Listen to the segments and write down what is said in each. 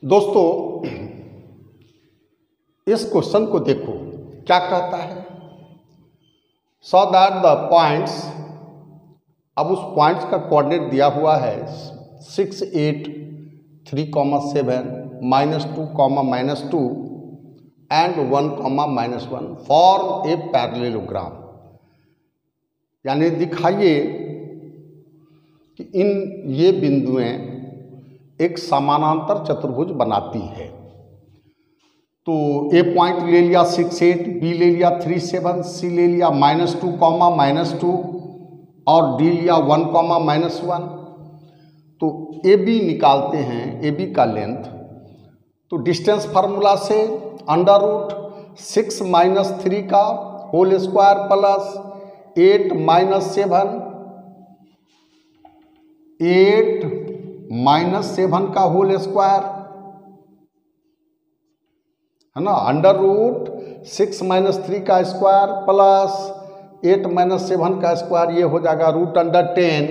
दोस्तों, इस क्वेश्चन को देखो क्या कहता है। सो दैट द पॉइंट्स, अब उस पॉइंट्स का कोऑर्डिनेट दिया हुआ है 6, 8, 3, 7, -2, -2 एंड 1, -1 फॉर्म ए पैरेललोग्राम। यानी दिखाइए कि ये बिंदुएं एक समानांतर चतुर्भुज बनाती है। तो ए पॉइंट ले लिया 6, 8, बी ले लिया 3, 7, सी ले लिया -2, -2 और डी लिया 1, -1। तो ए बी निकालते हैं, ए बी का लेंथ। तो डिस्टेंस फार्मूला से √6 - 3 का होल स्क्वायर प्लस 8 - 7, 8 - 7 का होल स्क्वायर है ना, √6 - 3 का स्क्वायर प्लस 8 - 7 का स्क्वायर, ये हो जाएगा √10।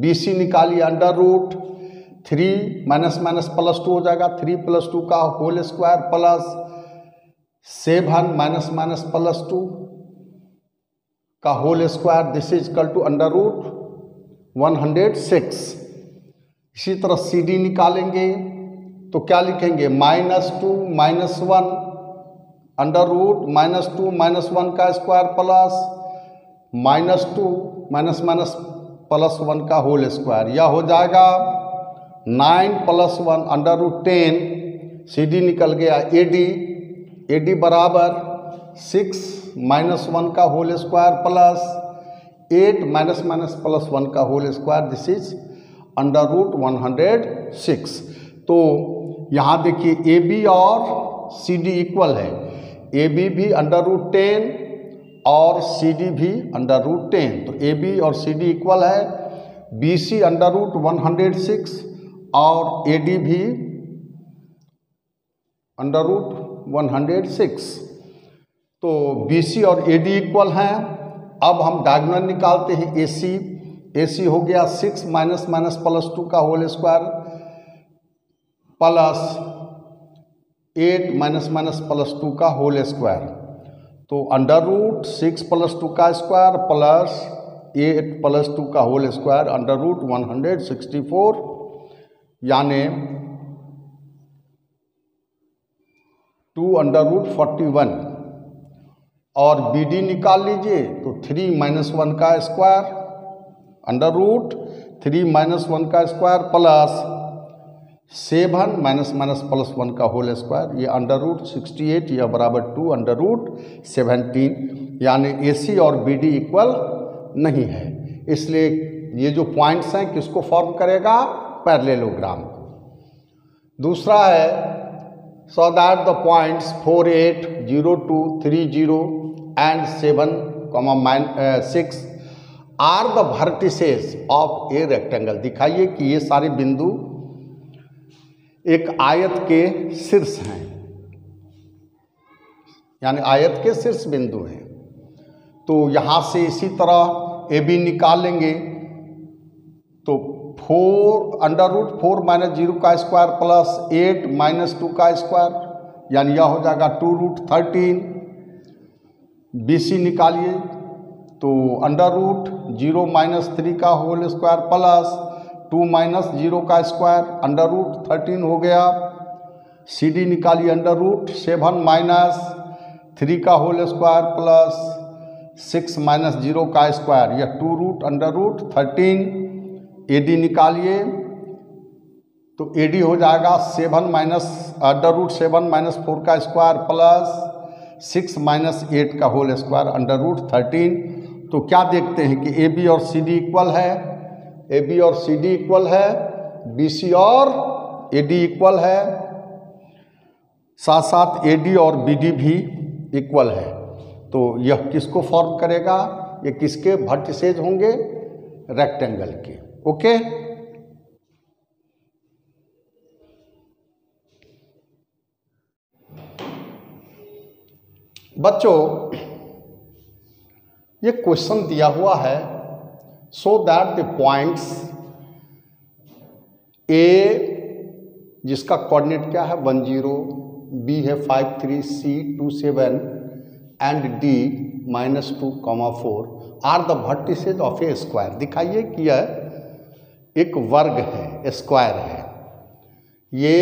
BC निकालिए √3 -+2 हो जाएगा, 3 + 2 का होल स्क्वायर प्लस 7 -+2 का whole square, this is equal to √106। इसी तरह CD निकालेंगे तो क्या लिखेंगे -2 - 1 √-2 - 1 का स्क्वायर प्लस -2 +1 का होल स्क्वायर, यह हो जाएगा 9 + 1 √10। CD निकल गया AD बराबर 6 - 1 का होल स्क्वायर प्लस 8 -+1 का होल स्क्वायर, दिस इज √106। तो यहाँ देखिए AB और CD इक्वल है, AB भी √10 और CD भी √10। तो AB और CD इक्वल है, BC √106 और AD भी √106। तो BC और AD इक्वल हैं। अब हम डायगोनल निकालते हैं AC हो गया 6 -+2 का होल स्क्वायर प्लस 8 -+2 का होल स्क्वायर। तो √6 + 2 का स्क्वायर प्लस 8 + 2 का होल स्क्वायर √164, यानी 2√41। और BD निकाल लीजिए तो 3 - 1 का स्क्वायर √3 - 1 का स्क्वायर प्लस 7 -+1 का होल स्क्वायर, ये √68 या बराबर 2√17। यानी AC और BD इक्वल नहीं है, इसलिए ये जो पॉइंट्स हैं किसको फॉर्म करेगा, पैरेललोग्राम को। दूसरा है so that the points 4, 8, 0, 2, 3, 0 and 7, 6 are the vertices of a rectangle. दिखाइए कि ये सारे बिंदु एक आयत के शीर्ष हैं, यानी आयत के शीर्ष बिंदु हैं। तो यहाँ से इसी तरह AB निकालेंगे तो 4 -0 का स्क्वायर प्लस 8 -2 का स्क्वायर, यानी यह हो जाएगा 2√13। BC निकालिए तो √0 - 3 का होल स्क्वायर प्लस 2 - 0 का स्क्वायर √13 हो गया। CD निकालिए √7 - 3 का होल स्क्वायर प्लस 6 - 0 का स्क्वायर, यह 2√13। AD निकालिए तो AD हो जाएगा √7 - 4 का स्क्वायर प्लस 6 - 8 का होल स्क्वायर √13। तो क्या देखते हैं कि AB और CD इक्वल है, AB और CD इक्वल है, BC और AD इक्वल है, साथ साथ AD और BD भी इक्वल है। तो यह किसको फॉर्म करेगा, ये किसके वर्टिसेज होंगे, रेक्टेंगल के। ओके, बच्चों ये क्वेश्चन दिया हुआ है so that the points A, जिसका कोऑर्डिनेट क्या है 10, बी है 53, C 27 and D -2, 4 are the vertices of a square. दिखाइए कि यह एक वर्ग है, स्क्वायर है, ये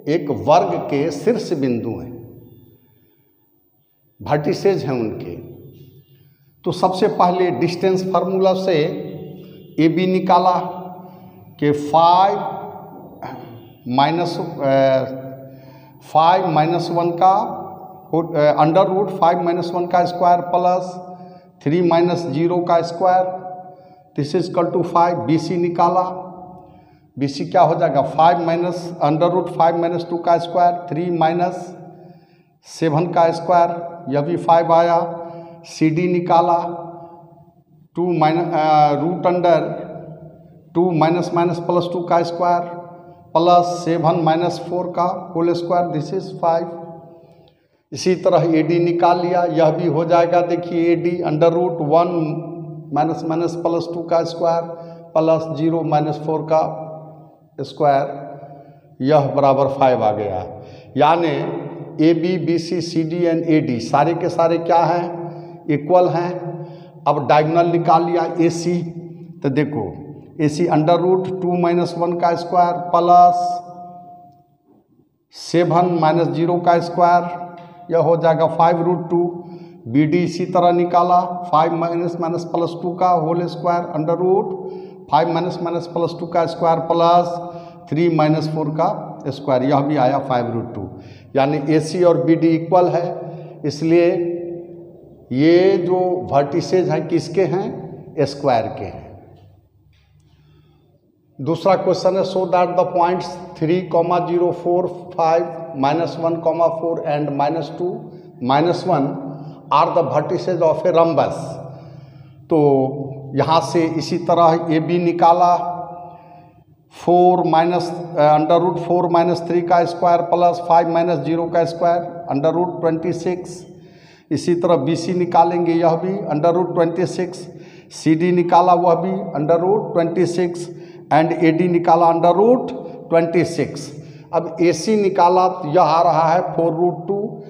एक वर्ग के शीर्ष बिंदु हैं, वर्टिसेज हैं उनके। तो सबसे पहले डिस्टेंस फार्मूला से ए बी निकाला कि 5 -1 का √5 - 1 का स्क्वायर प्लस 3 - 0 का square, this is equal to 5। B C निकाला, बी सी क्या हो जाएगा 5 √5 - 2 का स्क्वायर, 3 - 7 का स्क्वायर, यह भी 5 आया। सी डी निकाला, 2 √2 का स्क्वायर प्लस 7 - 4 का होल स्क्वायर, दिस इज 5। इसी तरह ए डी निकाल लिया, यह भी हो जाएगा। देखिए ए डी √1 - +2 का स्क्वायर प्लस 0 - 4 का स्क्वायर, यह बराबर 5 आ गया। यानी A B B C C D and A D सारे के सारे क्या हैं, इक्वल हैं। अब डायगोनल निकाल लिया ए सी, तो देखो ए सी √2 - 1 का स्क्वायर प्लस 7 - 0 का स्क्वायर, यह हो जाएगा 5√2। बी डी इसी तरह निकाला, 5 - +2 का होल स्क्वायर √5 - +2 का स्क्वायर प्लस 3 - 4 का स्क्वायर, यह भी आया 5√2। यानी ए सी और बी डी इक्वल है, इसलिए ये जो वर्टिसेज हैं किसके हैं, स्क्वायर के हैं। दूसरा क्वेश्चन है, so that the points 3, 0, 4, 5, -1, 4 and -2, -1 are the vertices of a rhombus. तो यहाँ से इसी तरह ए बी निकाला, 4 √4 - 3 का स्क्वायर प्लस 5 - 0 का स्क्वायर √26। इसी तरह बी सी निकालेंगे, यह भी √26। सी डी निकाला, वह भी √26 एंड ए डी निकाला √26। अब ए सी निकाला तो यह आ रहा है 4√2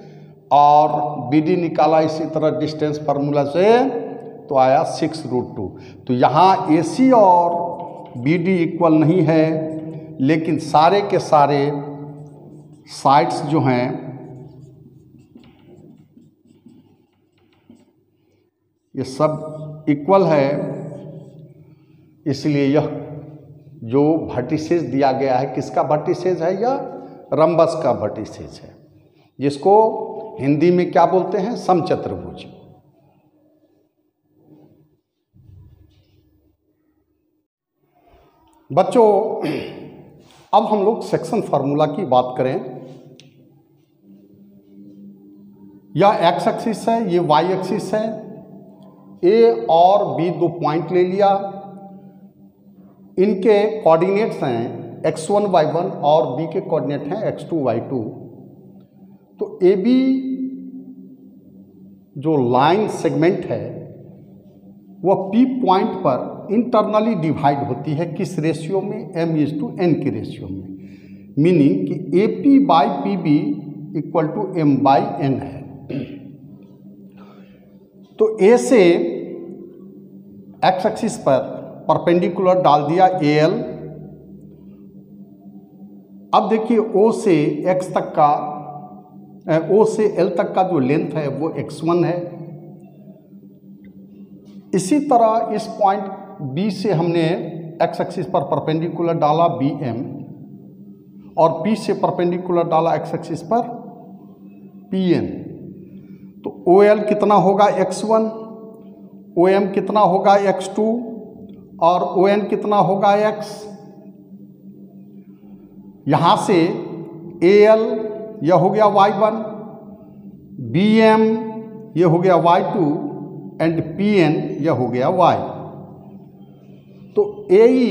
और बी डी निकाला इसी तरह डिस्टेंस फार्मूला से तो आया 6√2। तो यहाँ ए सी और बी डी इक्वल नहीं है, लेकिन सारे के सारे साइड्स जो हैं ये सब इक्वल है, इसलिए यह जो वर्टिसेज दिया गया है किसका वर्टिसेज है, यह रम्बस का वर्टिसेज है, जिसको हिंदी में क्या बोलते हैं, समचतुर्भुज। बच्चों अब हम लोग सेक्शन फार्मूला की बात करें। यह एक्स एक्सिस है, ये वाई एक्सिस है। ए और बी दो पॉइंट ले लिया, इनके कोऑर्डिनेट्स हैं x1 y1 और बी के कोऑर्डिनेट हैं x2 y2। तो ए बी जो लाइन सेगमेंट है वह पी पॉइंट पर इंटरनली डिवाइड होती है, किस रेशियो में, m/n के रेशियो में, मीनिंग कि A P by P B equal to m/n है। तो ए से एक्स एक्सिस पर परपेंडिकुलर डाल दिया AL। अब देखिए O से X तक का, O से L तक का जो लेंथ है वो x1 है। इसी तरह इस पॉइंट B से हमने एक्स एक्सिस पर परपेंडिकुलर डाला BM और P से परपेंडिकुलर डाला एक्स एक्सिस पर PN। तो OL कितना होगा x1, OM कितना होगा x2 और ON कितना होगा x। यहाँ से AL यह हो गया y1, BM यह हो गया y2 एंड PN यह हो गया y। तो AE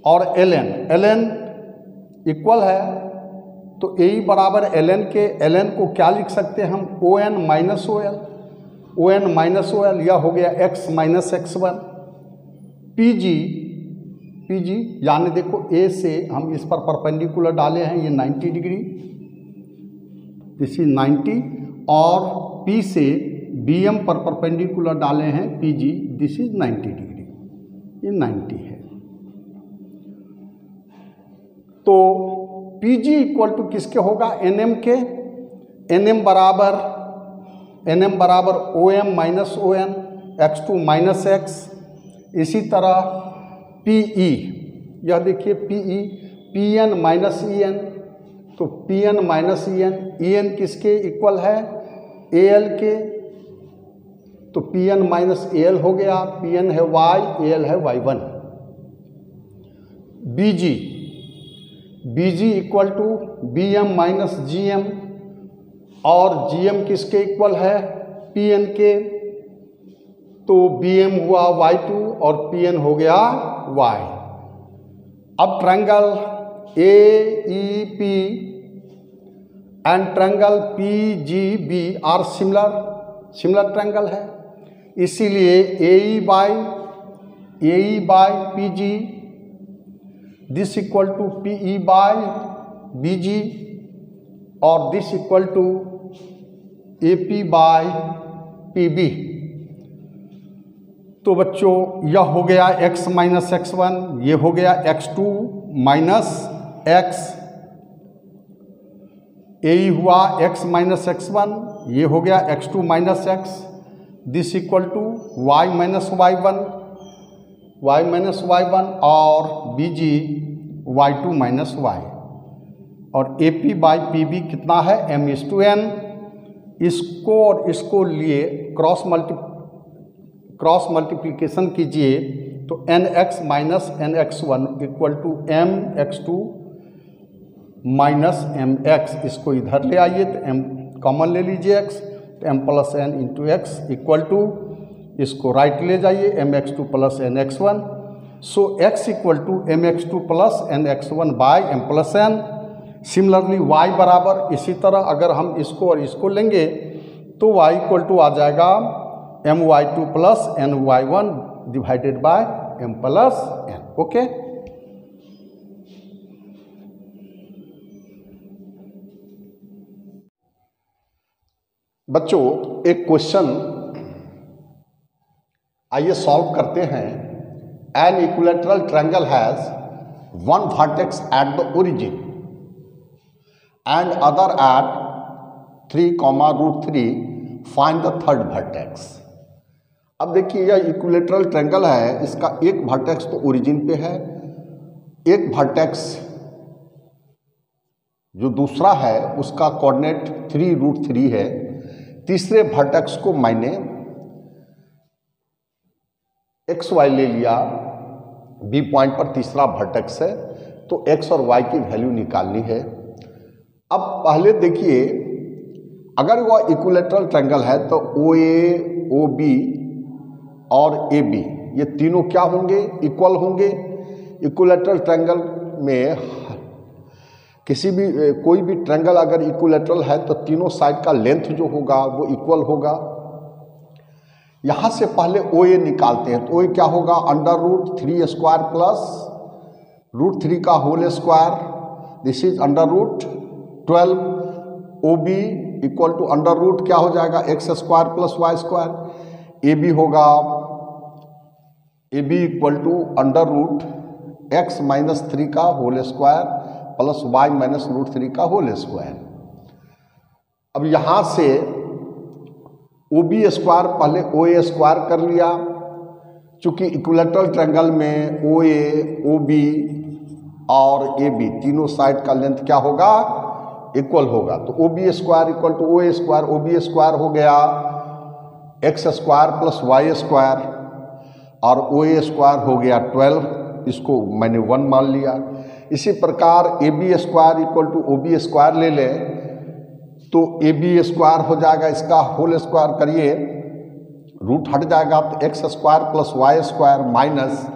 और LN इक्वल है, तो AE बराबर LN के, LN को क्या लिख सकते हैं हम, ON minus OL, ON minus OL, यह हो गया x minus x1। PG PG, यानी देखो A से हम इस पर परपेंडिकुलर डाले हैं, ये 90 डिग्री, दिस इज 90, और P से BM पर परपेंडिकुलर डाले हैं PG, दिस इज 90 डिग्री, ये 90 है। तो PG इक्वल टू किसके होगा, NM के, NM बराबर OM minus ON, X2 minus X। इसी तरह PE, यह देखिए PE, PN माइनस EN, तो PN माइनस EN किसके इक्वल है, AL के, तो PN माइनस AL हो गया, PN है Y, AL है Y1। BG equal to BM minus GM, और GM किसके इक्वल है, PN के, तो BM हुआ Y2 और PN हो गया Y। अब triangle AEP and triangle PGB are similar triangle है, इसीलिए AE by PG this equal to PE by BG, और this equal to AP by PB। तो बच्चों यह हो गया x माइनस x1, ये हो गया x2 माइनस x, AE हुआ x माइनस x1, ये हो गया x2 minus x, this equal to y minus y1, और BG y2 माइनस y, और AP बाई PB कितना है, m/n। इसको और इसको लिए क्रॉस मल्टीप्लिकेशन कीजिए, तो nx minus nx1 equal to mx2 minus mx, इसको इधर ले आइए तो m कॉमन ले लीजिए x, तो m plus n into x equal to, इसको राइट ले जाइए mx2 plus nx1, so x equal to mx2 plus nx1 by m plus n। Similarly y बराबर, इसी तरह अगर हम इसको और इसको लेंगे तो y इक्वल टू आ जाएगा my2 plus ny1 divided by m plus n। Okay, बच्चों एक क्वेश्चन आइए सॉल्व करते हैं। An equilateral triangle has one vertex at the origin and other at 3,√3, find the third vertex। अब देखिए यह इक्विलैटरल ट्रायंगल है, इसका एक वर्टेक्स तो ओरिजिन पे है, एक वर्टेक्स जो दूसरा है उसका कोऑर्डिनेट 3√3 है, तीसरे वर्टेक्स को मैंने XY ले लिया, B पॉइंट पर तीसरा वर्टेक्स है, तो X और Y की वैल्यू निकालनी है। अब पहले देखिए, अगर वह इक्विलैटरल ट्रायंगल है तो OA, OB और AB ये तीनों क्या होंगे, इक्वल होंगे। इक्विलैटरल ट्रायंगल में कोई भी ट्रायंगल अगर इक्विलैटरल है तो तीनों साइड का लेंथ जो होगा वो इक्वल होगा। यहाँ से पहले OA निकालते हैं, तो OA क्या होगा, √3² प्लस √3 का whole square, this is √12। OB equal to √ क्या हो जाएगा, x² प्लस y²। AB होगा, AB equal to √x minus 3 का whole square plus y minus √3 का होल स्क्वायर। अब यहाँ से OB स्क्वायर पहले OA स्क्वायर कर लिया, चूँकि इक्विलैटरल ट्रायंगल में OA, OB और AB तीनों साइड का लेंथ क्या होगा, इक्वल होगा। तो OB square equal to OA square, OB square हो गया x² प्लस y² और OA स्क्वायर हो गया 12, इसको मैंने 1 मान लिया। इसी प्रकार AB square equal to OB square ले लें तो AB स्क्वायर हो जाएगा, इसका होल स्क्वायर करिए, रूट हट जाएगा तो x² प्लस y² माइनस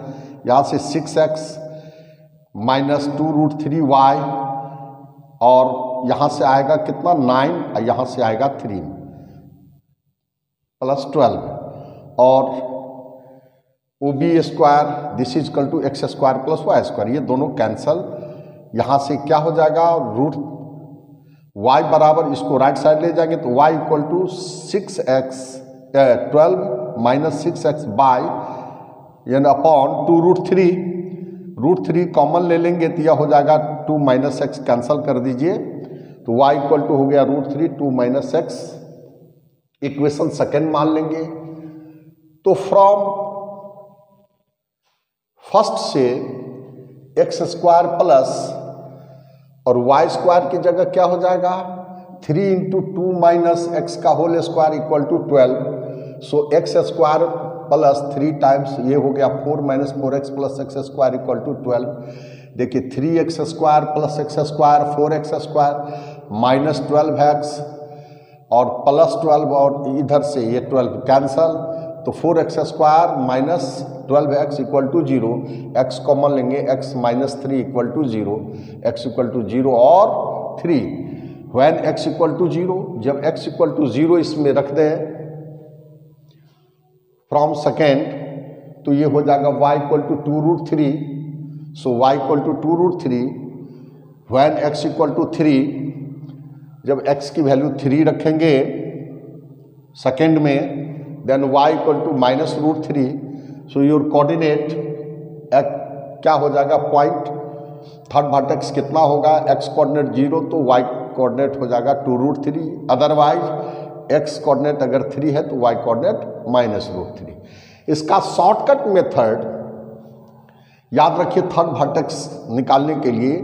यहाँ से 6x माइनस 2√3y, और यहाँ से आएगा कितना 9 और यहाँ से आएगा 3 प्लस 12, और O B square this is equal to x square plus y square, ये दोनों कैंसल, यहाँ से क्या हो जाएगा रूट y बराबर, इसको राइट साइड ले जाएंगे तो y equal to 12 minus 6x by यानी अपॉन 2√3 कॉमन ले लेंगे तो यह हो जाएगा 2 माइनस एक्स, कैंसल कर दीजिए तो y इक्वल टू हो गया √3 2 माइनस एक्स, इक्वेशन सेकेंड मान लेंगे। तो फ्रॉम फर्स्ट से एक्स स्क्वायर प्लस और वाई स्क्वायर की जगह क्या हो जाएगा 3 इंटू 2 माइनस एक्स का whole square equal to 12, so x square plus 3 times ये हो गया 4 minus 4x plus x square equal to 12। देखिए 3x square plus x square 4x square minus 12x और प्लस 12 और इधर से ये 12 कैंसल, तो 4x square minus 12x equal to 0, x common लेंगे x minus 3 equal to 0, x equal to 0 और 3, when x equal to 0, जब x इक्वल टू 0 इसमें रख दें फ्रॉम सेकेंड तो ये हो जाएगा y equal to 2√3, so y equal to 2√3, when x equal to 3, जब x की वैल्यू 3 रखेंगे सेकेंड में then y equal to minus √3, so your coordinate क्या हो जाएगा पॉइंट, थर्ड वर्टेक्स कितना होगा x कोऑर्डिनेट 0 तो y कोऑर्डिनेट हो जाएगा 2√3, अदरवाइज x कोऑर्डिनेट अगर 3 है तो y कोऑर्डिनेट माइनस √3। इसका शॉर्टकट मेथड याद रखिए, थर्ड वर्टेक्स निकालने के लिए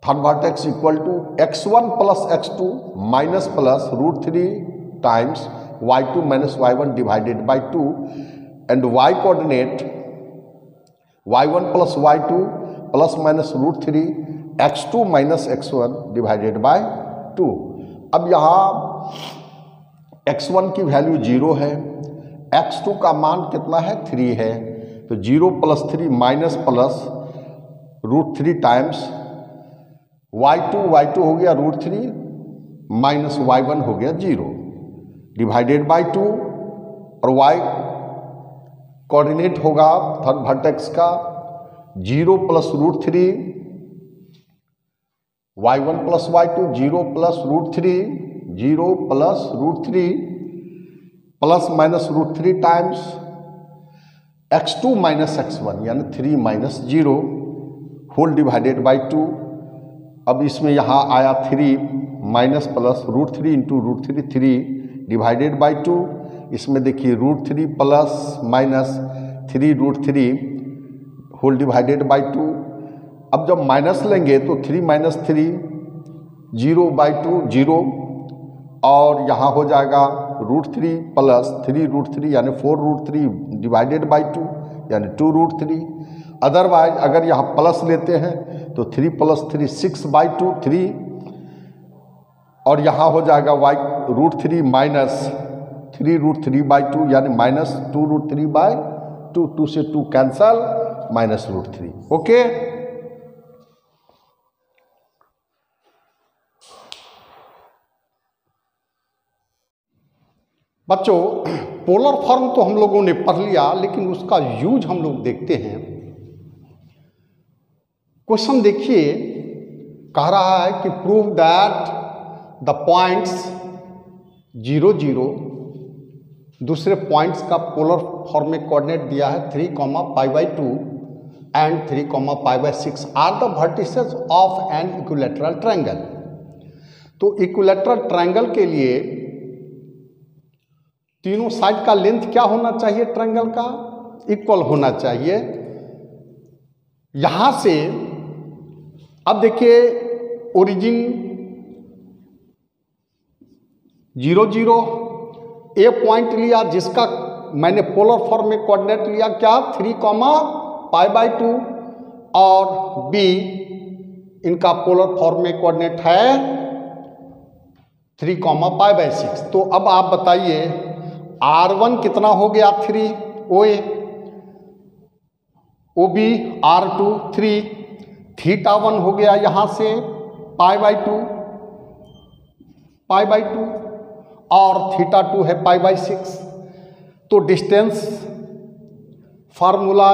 third vertex equal to x1 plus x2 minus plus √3 times y2 minus y1 divided by 2 and y coordinate y1 plus y2 plus minus √3 x2 minus x1 divided by 2। अब यहाँ x1 की value 0 है, x2 का मान कितना है 3 है, तो 0 plus 3 minus plus √3 times y2 हो गया √3 माइनस y1 हो गया 0 डिवाइडेड बाई 2 और y कोऑर्डिनेट होगा थर्ड वर्टेक्स का 0 plus √3 y1 plus y2 0 plus √3 plus minus √3 times x2 minus x1 यानी 3 माइनस 0 होल डिवाइडेड बाई 2। अब इसमें यहाँ आया 3 minus plus √3 into √3 3 divided by 2, इसमें देखिए √3 plus minus 3√3 whole divided by 2। अब जब माइनस लेंगे तो 3 माइनस 3 0 बाई 2 0 और यहाँ हो जाएगा √3 प्लस 3√3 यानी 4√3 डिवाइडेड बाई 2 यानी 2√3। अदरवाइज अगर यहाँ प्लस लेते हैं तो 3 प्लस 3 6 बाई 2 3 और यहाँ हो जाएगा √3 माइनस 3√3 बाई 2 यानी माइनस 2√3 बाई 2, 2 से 2 कैंसल माइनस √3। ओके, बच्चों पोलर फॉर्म तो हम लोगों ने पढ़ लिया, लेकिन उसका यूज हम लोग देखते हैं। क्वेश्चन देखिए, कह रहा है कि प्रूव दैट द पॉइंट्स 0 0 दूसरे पॉइंट्स का पोलर फॉर्म में कोऑर्डिनेट दिया है 3, π/2 and 3, π/6 are the vertices of an equilateral triangle. तो इक्विलैटरल ट्रायंगल के लिए तीनों साइड का लेंथ क्या होना चाहिए, ट्रायंगल का इक्वल होना चाहिए। यहां से अब देखिए ओरिजिन 0 0 ए पॉइंट लिया जिसका मैंने पोलर फॉर्म में कोऑर्डिनेट लिया क्या 3, π/2 और बी इनका पोलर फॉर्म में कोऑर्डिनेट है 3, π/6। तो अब आप बताइए R1 कितना हो गया 3 OA, OB R2 3, θ1 हो गया यहाँ से π/2 और θ2 है π/6। तो डिस्टेंस फार्मूला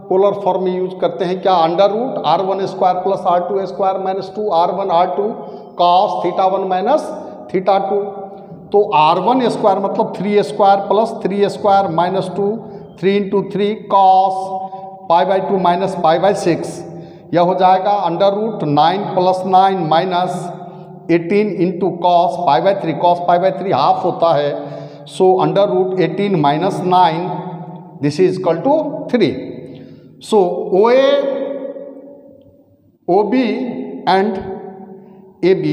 पोलर फॉर्म में यूज करते हैं क्या, under root r1 square plus r2 square minus 2 r1 r2 cos θ1 minus θ2। तो r1 स्क्वायर मतलब 3 square plus 3 square minus 2 3 into 3 cos π/2 minus π/6, यह हो जाएगा under root 9 plus 9 minus 18 into cos π/3, cos π/3 half होता है, so under root 18 minus 9 this is equal to 3। So OA, OB and AB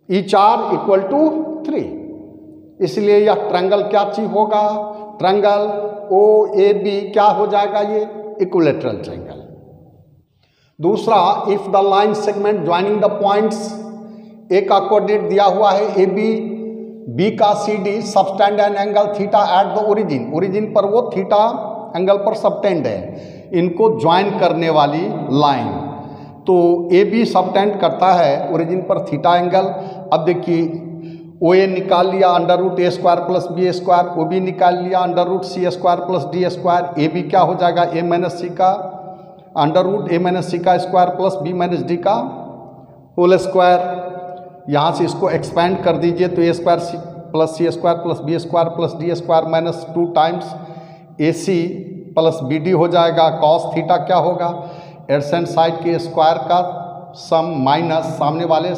each are equal to 3, इसलिए यह triangle क्या चीज होगा, ट्रायंगल OAB क्या हो जाएगा, ये इक्विलैटरल ट्रायंगल। दूसरा, if the line segment joining the points, A का कोऑर्डिनेट दिया हुआ है AB, B का CD subtend an angle theta at the origin, origin पर वो थीटा एंगल पर सबटेंड है, इनको ज्वाइन करने वाली लाइन, तो AB सबटेंड करता है ओरिजिन पर थीटा एंगल। अब देखिए OA निकाल लिया under root A square plus B square, OB निकाल लिया under root C square plus D square, AB क्या हो जाएगा A माइनस C का under root A minus C का square plus B minus D का होल स्क्वायर। यहाँ से इसको एक्सपेंड कर दीजिए तो A square plus C square plus B square plus D square minus 2 times AC plus BD हो जाएगा। cos थीटा क्या होगा, एडसेंट साइड के स्क्वायर का सम माइनस सामने वाले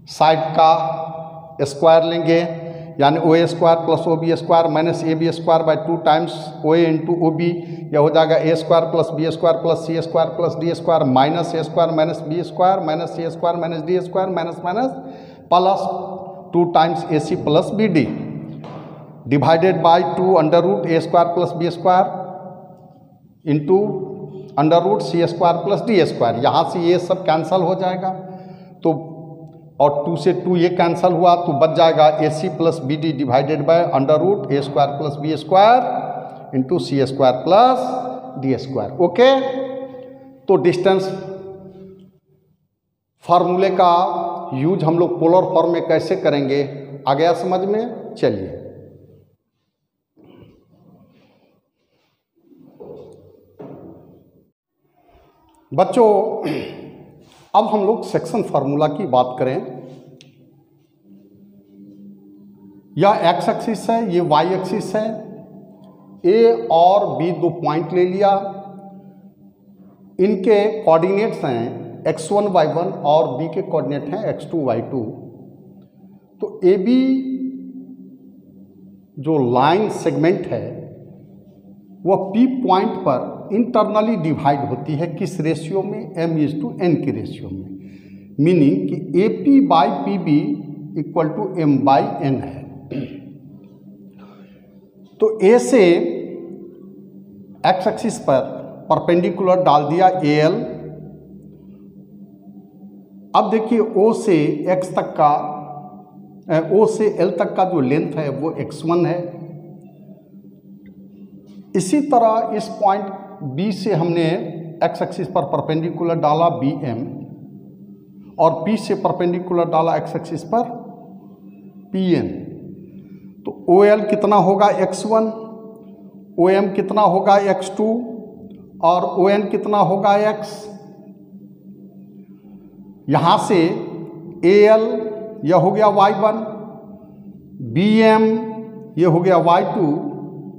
साइड का स्क्वायर लेंगे, यानी OA square plus OB square minus AB square by 2 times OA into OB, यह हो जाएगा A square plus B square plus C square plus D square minus A square minus B square minus C square minus D square minus minus plus 2 times AC plus BD divided by 2 under root A square plus B square into under root C square plus D square. यहाँ से ये सब cancel हो जाएगा, तो और 2 से 2 ये कैंसल हुआ तो बच जाएगा AC plus BD divided by under root A square plus B square into C square plus D square. Okay, तो डिस्टेंस फार्मूले का यूज हम लोग पोलर फॉर्म में कैसे करेंगे, आ गया समझ में। चलिए बच्चों, अब हम लोग सेक्शन फार्मूला की बात करें। यह एक्स एक्सिस है, ये वाई एक्सिस है, ए और बी दो पॉइंट ले लिया, इनके कोऑर्डिनेट्स हैं x1 y1 और बी के कोऑर्डिनेट हैं x2 y2। तो ए बी जो लाइन सेगमेंट है वह P पॉइंट पर इंटरनली डिवाइड होती है, किस रेशियो में, m/n के रेशियो में, मीनिंग कि AP by PB equal to m/n है। तो A से x एक्सिस पर परपेंडिकुलर डाल दिया AL। अब देखिए O से x तक का, O से L तक का जो लेंथ है वो x1 है। इसी तरह इस पॉइंट B से हमने x एक्सिस पर परपेंडिकुलर डाला BM और P से परपेंडिकुलर डाला x एक्सिस पर PN। तो OL कितना होगा x1, OM कितना होगा x2 और ON कितना होगा x। यहाँ से AL यह हो गया y1, BM यह हो गया y2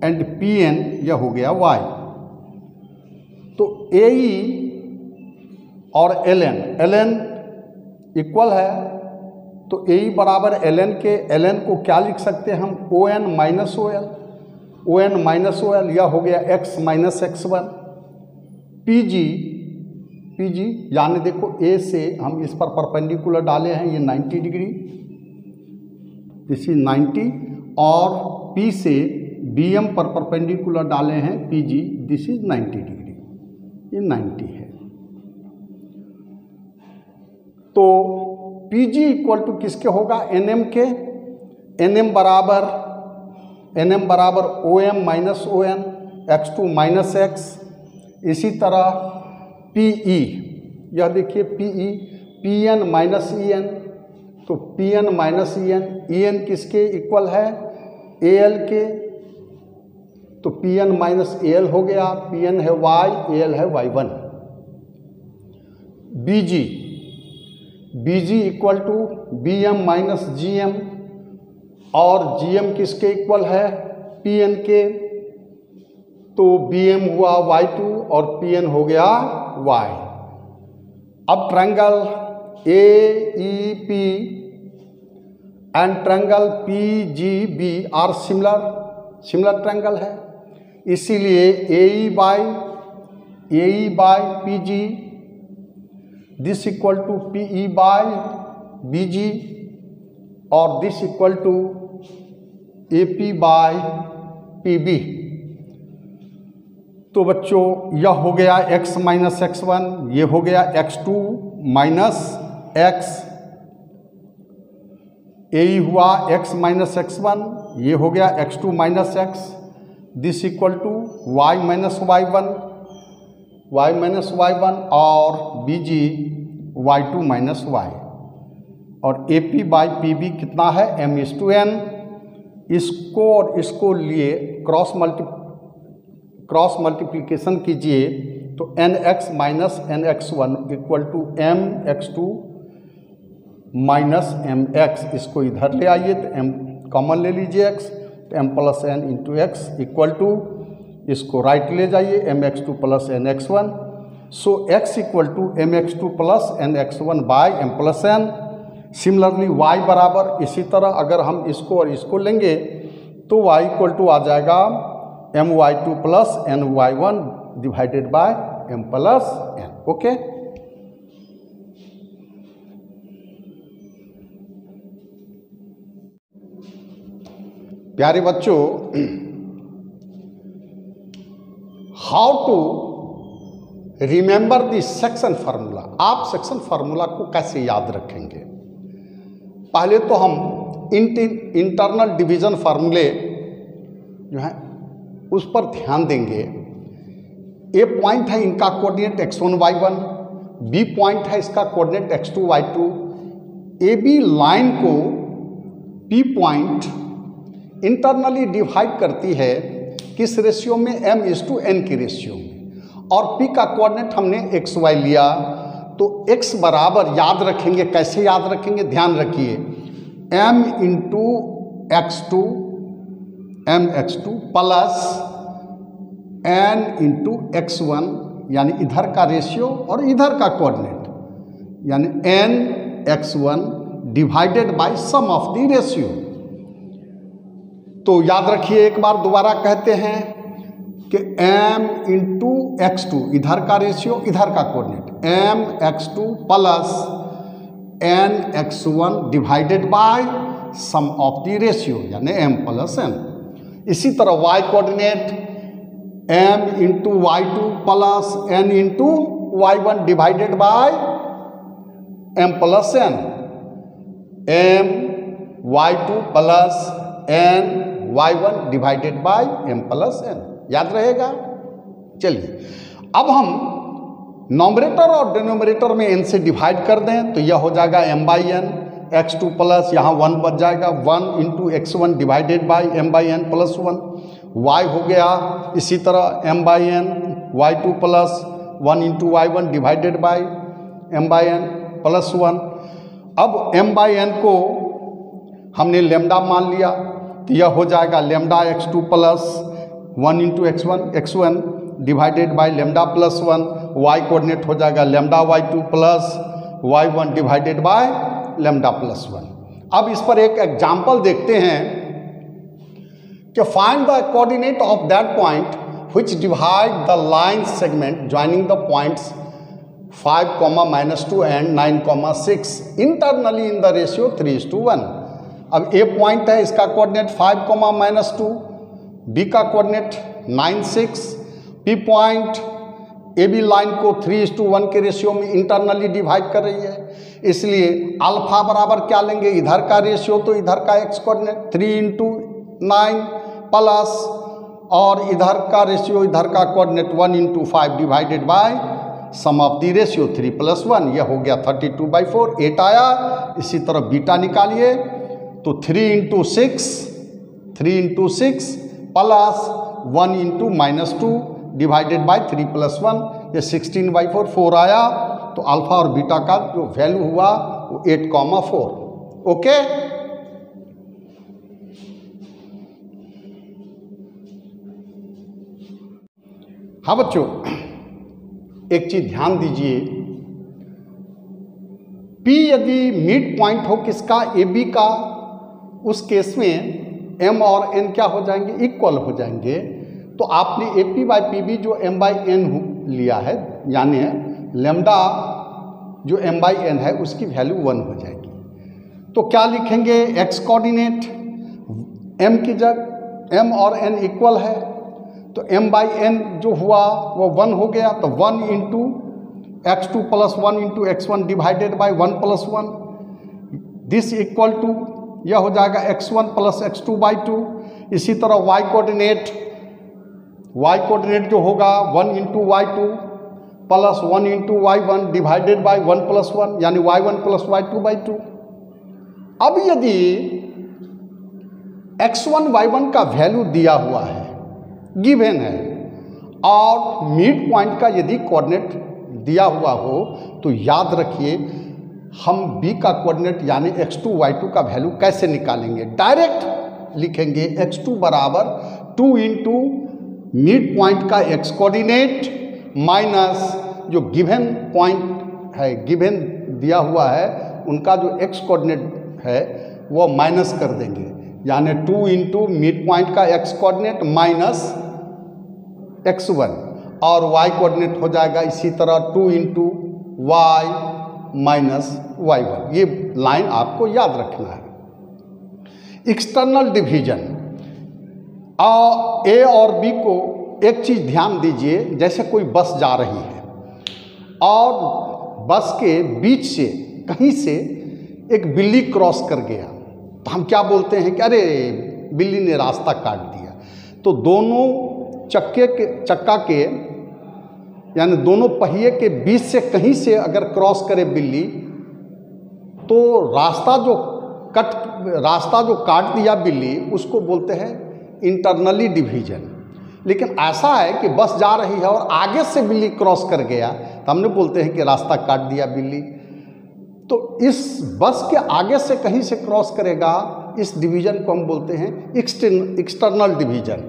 एंड PN यह हो गया y। तो AE और LN इक्वल है, तो AE बराबर LN के, LN को क्या लिख सकते हैं हम, ON minus OL, ON minus OL यह हो गया x माइनस x1। PG यानी देखो A से हम इस पर परपेंडिकुलर डाले हैं, ये 90 डिग्री, दिस इज 90, और P से BM पर परपेंडिकुलर डाले हैं PG, दिस इज 90 डिग्री, ये 90 है। तो PG इक्वल टू किसके होगा, NM के, NM बराबर OM minus ON, x2 minus x। इसी तरह PE, यह देखिए PE, PN माइनस EN, तो PN माइनस EN, EN किसके इक्वल है, AL के, तो P N minus A L हो गया, पी एन है वाई, ए एल है Y one. B G equal to B M minus G M, और जी एम किसके इक्वल है, पी एन के, तो बी एम हुआ वाई टू और पी एन हो गया वाई। अब triangle A E P and triangle P G B are similar triangle है, इसीलिए A E by P G this equal to P E by B G, और this equal to A P by P B. तो बच्चों यह हो गया x minus x one, ये हो गया x2 माइनस एक्स, ए हुआ x माइनस एक्स वन, ये हो गया x2 minus X, this equal to y minus Y one, और B G y2 minus Y, और A P by P B कितना है m/n। इसको और इसको लिए क्रॉस मल्टीप्लिकेशन कीजिए तो nx minus nx1 equal to mx2 minus mx, इसको इधर ले आइए तो m कॉमन ले लीजिए x, तो m plus n into x equal to, इसको राइट ले जाइए mx2 plus nx1, so x equal to mx2 plus nx1 by m plus n। Similarly y बराबर, इसी तरह अगर हम इसको और इसको लेंगे तो y इक्वल टू आ जाएगा my2 plus ny1 divided by m plus n। Okay, प्यारे बच्चों, how to remember the section formula. आप सेक्शन फार्मूला को कैसे याद रखेंगे? पहले तो हम इंटरनल डिवीजन फार्मूले जो है उस पर ध्यान देंगे। ए पॉइंट है इनका coordinate x1 y1, B point है इसका coordinate x2 y2। A B line को पी पॉइंट इंटरनली डिवाइड करती है किस रेशियो में, m/n की रेशियो में, और p का कोऑर्डिनेट हमने xy लिया, तो x बराबर याद रखेंगे। कैसे याद रखेंगे? ध्यान रखिए, m into x2 plus n into x1, यानी इधर का रेशियो और इधर का कोऑर्डिनेट, यानी n x1 divided by sum of the ratio. तो याद रखिए, एक बार दोबारा कहते हैं कि m इंटू x2, इधर का रेशियो इधर का coordinate, m x2 plus n x1 divided by sum of the ratio, यानी m प्लस n। इसी तरह y coordinate m into y2 plus n into y1 divided by m plus n, m y2 plus n y1 divided by m plus n। याद रहेगा? चलिए, अब हम नॉमरेटर और denominator में n से डिवाइड कर दें तो यह हो जाएगा m by n, x2 plus यहाँ 1 बच जाएगा, 1 into x1 divided by m by n plus 1, y हो गया इसी तरह m by n, y2 plus 1 into y1 divided by m by n plus 1। अब m बाई n को हमने लेमडा मान लिया, तो यह हो जाएगा lambda x2 plus 1 into x1 divided by lambda plus 1, y coordinate हो जाएगा lambda y2 plus y1 divided by lambda plus 1। अब इस पर एक एग्जाम्पल देखते हैं कि find the coordinate of that point which divide the line segment joining the points 5, -2 and 9, 6 internally in the ratio 3:1। अब ए पॉइंट है, इसका कोऑर्डिनेट 5, -2, बी का coordinate 9, 6, P point A B line को 3:1 के रेशियो में इंटरनली डिवाइड कर रही है, इसलिए अल्फा बराबर क्या लेंगे, इधर का रेशियो तो इधर का एक्स कोऑर्डिनेट 3 इंटू 9 प्लस, और इधर का रेशियो इधर का coordinate 1 into 5 divided by sum of the ratio 3 + 1, यह हो गया 32/4, 8 आया। इसी तरह बीटा निकालिए तो 3 into 6 plus 1 into -2 divided by 3 + 1, ये 16/4 4 आया। तो अल्फा और बीटा का जो वैल्यू हुआ वो 8,4। ओके, हाँ बच्चों, एक चीज ध्यान दीजिए, P यदि मिड पॉइंट हो किसका, AB का, उस केस में M और N क्या हो जाएंगे, इक्वल हो जाएंगे। तो आपने AP/PB जो M/N लिया है, यानी लेमडा जो M/N है उसकी वैल्यू 1 हो जाएगी। तो क्या लिखेंगे, x कोऑर्डिनेट M की जगह M और N इक्वल है, तो M/N जो हुआ वो 1 हो गया। तो 1 into x2 + 1 into x1 divided by 1 + 1, this equal to यह हो जाएगा x1 + x2/2। इसी तरह y कोऑर्डिनेट जो होगा 1 into y2 + 1 into y1 divided by 1 + 1, यानी y1 + y2/2। अब यदि x1 y1 का वैल्यू दिया हुआ है, गिवन है, और मिड पॉइंट का यदि कोऑर्डिनेट दिया हुआ हो, तो याद रखिए हम b का कोऑर्डिनेट यानी x2 y2 का वैल्यू कैसे निकालेंगे। डायरेक्ट लिखेंगे x2 बराबर 2 इंटू मिड पॉइंट का x कोऑर्डिनेट माइनस जो गिवन पॉइंट है, गिवन दिया हुआ है, उनका जो x कोऑर्डिनेट है वो माइनस कर देंगे, यानी 2 इंटू मिड पॉइंट का x कोऑर्डिनेट माइनस x1, और y कोऑर्डिनेट हो जाएगा इसी तरह 2 इंटू y माइनस y1। ये लाइन आपको याद रखना है। एक्सटर्नल डिवीजन, A और B को एक चीज़ ध्यान दीजिए, जैसे कोई बस जा रही है और बस के बीच से कहीं से एक बिल्ली क्रॉस कर गया, तो हम क्या बोलते हैं कि अरे बिल्ली ने रास्ता काट दिया। तो दोनों चक्का के यानी दोनों पहिए के बीच से कहीं से अगर क्रॉस करे बिल्ली, तो रास्ता जो काट दिया बिल्ली, उसको बोलते हैं इंटरनली डिवीजन। लेकिन ऐसा है कि बस जा रही है और आगे से बिल्ली क्रॉस कर गया, तो हमने बोलते हैं कि रास्ता काट दिया बिल्ली। तो इस बस के आगे से कहीं से क्रॉस करेगा, इस डिवीजन को हम बोलते हैं एक्सटर्नल डिवीजन।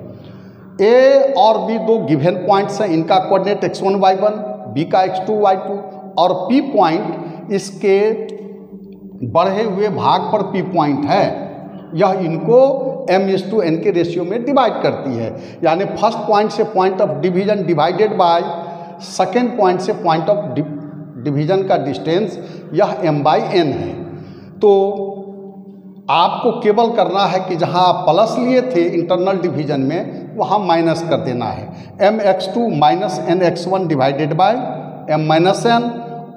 A और B दो गिवन पॉइंट्स हैं, इनका कोऑर्डिनेट x1 y1, B का x2 y2, और P पॉइंट इसके बढ़े हुए भाग पर P पॉइंट है, यह इनको m/n के रेशियो में डिवाइड करती है। यानी फर्स्ट पॉइंट से point of division divided by second point से पॉइंट ऑफ डिवीजन का डिस्टेंस, यह m/n है। तो आपको केवल करना है कि जहां आप प्लस लिए थे इंटरनल डिवीजन में, वहां माइनस कर देना है, mx2 minus nx1 divided by m-n,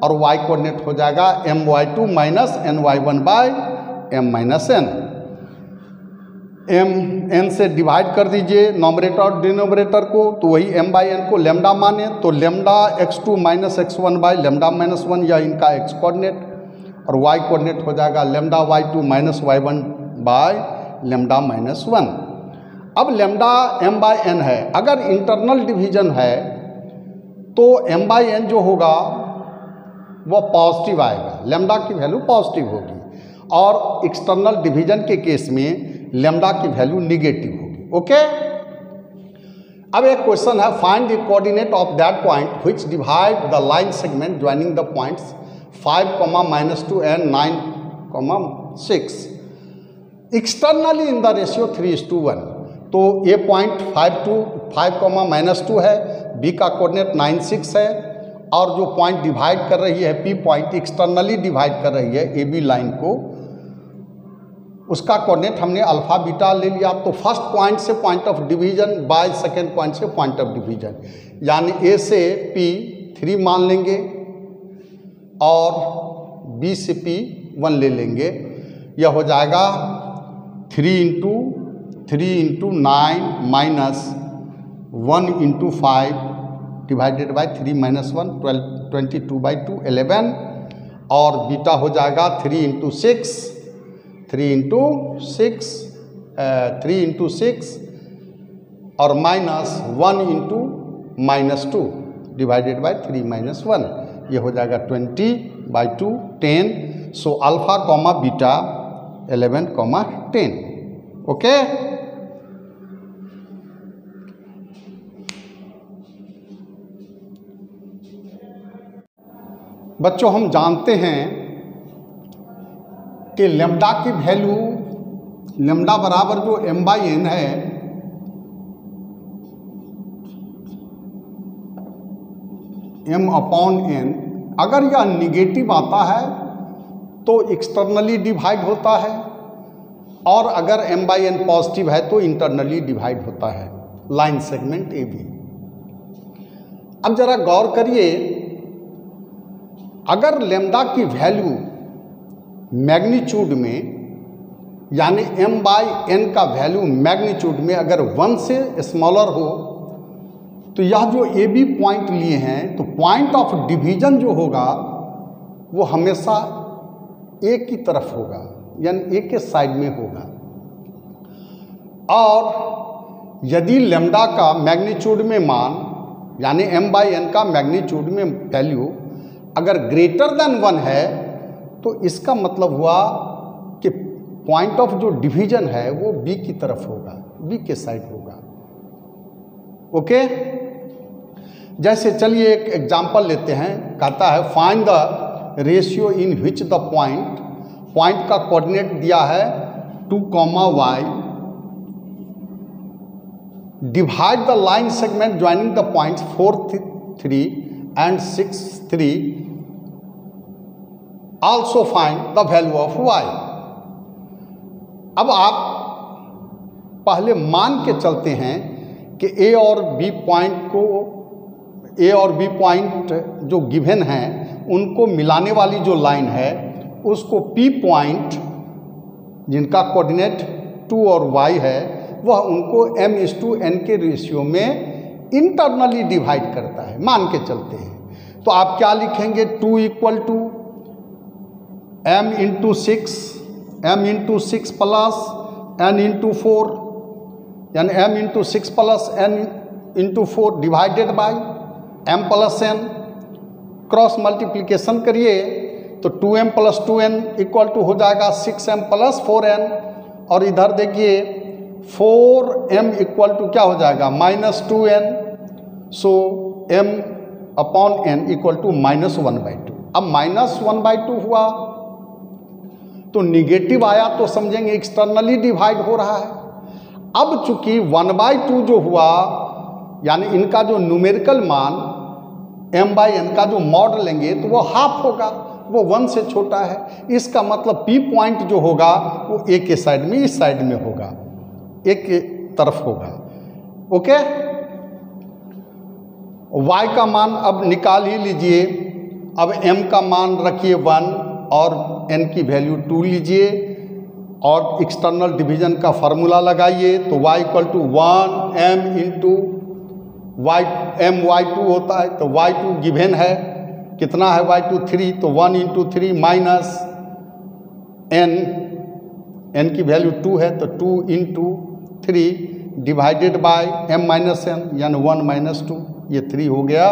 और y कोऑर्डिनेट हो जाएगा my2 minus ny1 by m-n। m से डिवाइड कर दीजिए नॉमरेटर और डिनोमिनेटर को, तो वही m/n को लेमडा माने, तो lambda x2 minus x1 by lambda -1, यह इनका x कोऑर्डिनेट, और y कोऑर्डिनेट हो जाएगा lambda y2 minus y1 by lambda -1। अब लेमडा m/n है, अगर इंटरनल डिवीजन है तो m/n जो होगा वो पॉजिटिव आएगा, लेमडा की वैल्यू पॉजिटिव होगी, और एक्सटर्नल डिवीजन के केस में लेमडा की वैल्यू निगेटिव होगी। ओके, अब एक क्वेश्चन है, find the coordinate of that point which divide the line segment joining the points 5, -2 and 9, 6 externally in the ratio 3:1। तो ये पॉइंट 5, -2 है, बी का कोऑर्डिनेट 9, 6 है, और जो पॉइंट डिवाइड कर रही है पी पॉइंट एक्सटर्नली डिवाइड कर रही है ए बी लाइन को, उसका कोऑर्डिनेट हमने अल्फा बीटा ले लिया। तो फर्स्ट पॉइंट से point of division by second point से पॉइंट ऑफ डिवीजन, यानी ए से पी 3 मान लेंगे और बी से पी 1 ले लेंगे। यह हो जाएगा 3 into 9 minus 1 into 5 divided by 3 - 1 12, 22/2 11, और बीटा हो जाएगा 3 इंटू 6 3 इंटू 6 और माइनस 1 इंटू -2 डिवाइडेड बाय 3 - 1, ये हो जाएगा 20/2 10। So alpha comma beta 11, 10। Okay. बच्चों हम जानते हैं कि लेम्डा की वैल्यू, लेम्डा बराबर जो m/n है, m/n, अगर यह निगेटिव आता है तो एक्सटर्नली डिवाइड होता है, और अगर m/n पॉजिटिव है तो इंटरनली डिवाइड होता है, लाइन सेगमेंट ए बी। अब जरा गौर करिए, अगर लेम्डा की वैल्यू मैग्नीट्यूड में, यानी m/n का वैल्यू मैग्नीट्यूड में अगर 1 से स्मॉलर हो, तो यह जो ए बी पॉइंट लिए हैं, तो पॉइंट ऑफ डिवीजन जो होगा वो हमेशा ए की तरफ होगा, यानी ए के साइड में होगा। और यदि लेम्डा का मैग्नीट्यूड में मान, यानी m/n का मैग्नीट्यूड में वैल्यू अगर ग्रेटर देन 1 है, तो इसका मतलब हुआ कि पॉइंट ऑफ जो डिवीजन है वो बी की तरफ होगा, बी के साइड होगा। ओके। जैसे चलिए एक एग्जांपल लेते हैं, कहता है find the ratio in which the point का कोऑर्डिनेट दिया है 2, y, divide the line segment joining the points 4, 3 and 6, 3, also find the value of y। अब आप पहले मान के चलते हैं कि ए और बी पॉइंट जो गिवन हैं उनको मिलाने वाली जो लाइन है उसको पी पॉइंट, जिनका कोऑर्डिनेट 2 और y है, वह उनको m/n के रेशियो में इंटरनली डिवाइड करता है, मान के चलते हैं। तो आप क्या लिखेंगे, 2 = m × 6 प्लस n × 4, यानी m × 6 plus n × 4 divided by m + n। Cross multiplication करिए तो 2m + 2n = हो जाएगा 6m + 4n, और इधर देखिए 4m = क्या हो जाएगा, -2n। सो m/n = -1/2। अब -1/2 हुआ तो निगेटिव आया तो समझेंगे एक्सटर्नली डिवाइड हो रहा है। अब चूंकि 1/2 जो हुआ, यानी इनका जो न्यूमेरिकल मान m/n का जो मॉड लेंगे तो वो हाफ होगा, वो 1 से छोटा है। इसका मतलब पी पॉइंट जो होगा वो ए के साइड में, इस साइड में होगा, एक के तरफ होगा। ओके। y का मान अब निकाल ही लीजिए। अब m का मान रखिए 1 और n की वैल्यू 2 लीजिए, और एक्सटर्नल डिवीजन का फार्मूला लगाइए। तो y = 1 m × y, my2 होता है, तो y2 गिवन है, कितना है y2 3, तो 1 × 3 माइनस n की वैल्यू 2 है, तो 2 × 3 डिवाइडेड बाय m - n, यानी 1 - 2, ये 3 हो गया,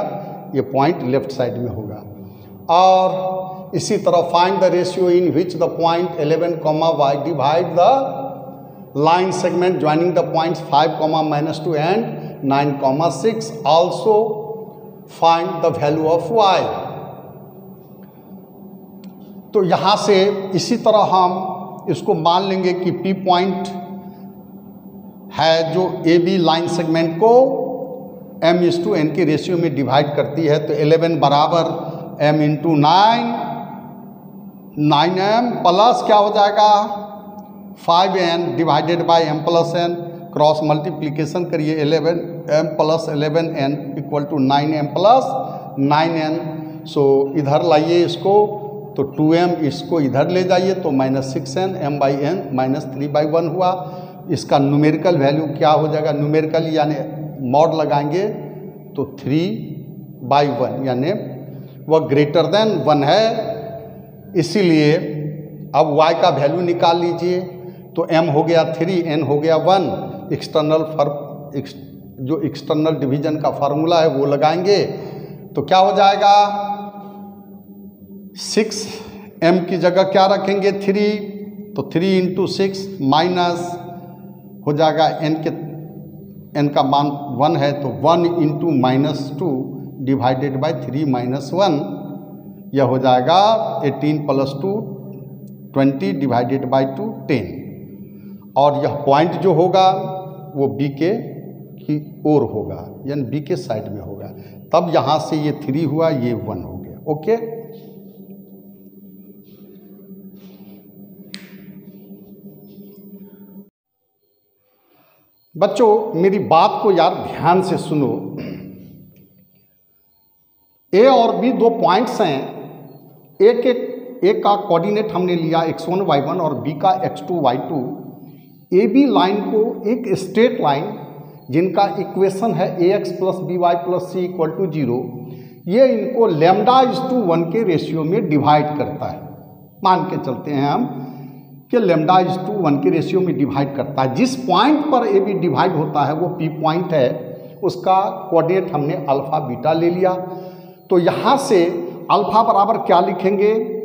ये पॉइंट लेफ्ट साइड में होगा। और इसी तरह find the ratio in which the point 11, y divide the line segment joining the points 5, -2 and 9, 6, also find the value of y। तो यहाँ से इसी तरह हम इसको मान लेंगे कि P पॉइंट है जो ए बी लाइन सेगमेंट को m/n के रेशियो में डिवाइड करती है। तो 11 बराबर m × 9m प्लस क्या हो जाएगा 5n divided by m + n। Cross multiplication करिए, 11m + 11n = 9m + 9n। सो इधर लाइए इसको, तो 2m इसको इधर ले जाइए तो -6n, m/n -3/1 हुआ। इसका न्यूमेरिकल वैल्यू क्या हो जाएगा, न्यूमेरिकल यानी मॉड लगाएंगे तो 3/1, यानी वह ग्रेटर देन 1 है। इसीलिए अब y का वैल्यू निकाल लीजिए, तो m हो गया 3, n हो गया 1, जो एक्सटर्नल डिवीजन का फार्मूला है वो लगाएंगे तो क्या हो जाएगा, 6m की जगह क्या रखेंगे 3, तो 3 × 6 माइनस हो जाएगा n का मान 1 है तो 1 × -2 डिवाइडेड बाय 3 - 1, यह हो जाएगा 18 + 2 20 डिवाइडेड बाय 2 10, और यह पॉइंट जो होगा वो बी के की ओर होगा, यानी बी के साइड में होगा, तब यहाँ से ये 3 हुआ, ये 1 हो गया। ओके, बच्चों मेरी बात को यार ध्यान से सुनो। ए और बी दो पॉइंट्स हैं, ए का कोऑर्डिनेट हमने लिया x1 y1 और बी का x2 y2। A B line को एक स्ट्रेट लाइन जिनका इक्वेशन है ax + by + c = 0, ये इनको λ:1 के रेशियो में डिवाइड करता है। मान के चलते हैं हम कि λ:1 के रेशियो में डिवाइड करता है। जिस पॉइंट पर ए बी डिवाइड होता है वो पी पॉइंट है, उसका कोऑर्डिनेट हमने अल्फा बीटा ले लिया। तो यहाँ से अल्फा बराबर क्या लिखेंगे,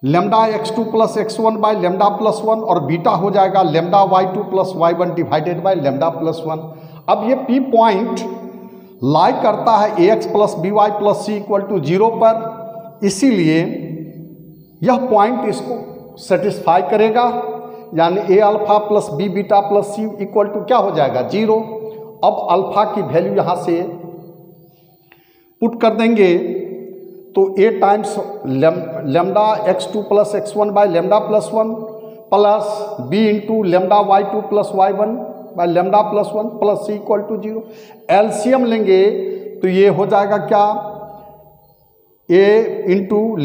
λx2 + x1 by λ+1, और बीटा हो जाएगा λy2 + y1 डिवाइडेड बाय λ+1। अब ये पी पॉइंट लाई करता है ax + by + c = 0 पर, इसीलिए यह पॉइंट इसको सेटिस्फाई करेगा, यानी a alpha + b beta + c = क्या हो जाएगा 0। अब अल्फा की वैल्यू यहाँ से पुट कर देंगे तो a times λx2 + x1 by λ+1 plus b × λy2 + y1 by λ+1 plus c = 0। LCM लेंगे तो ये हो जाएगा क्या, a ×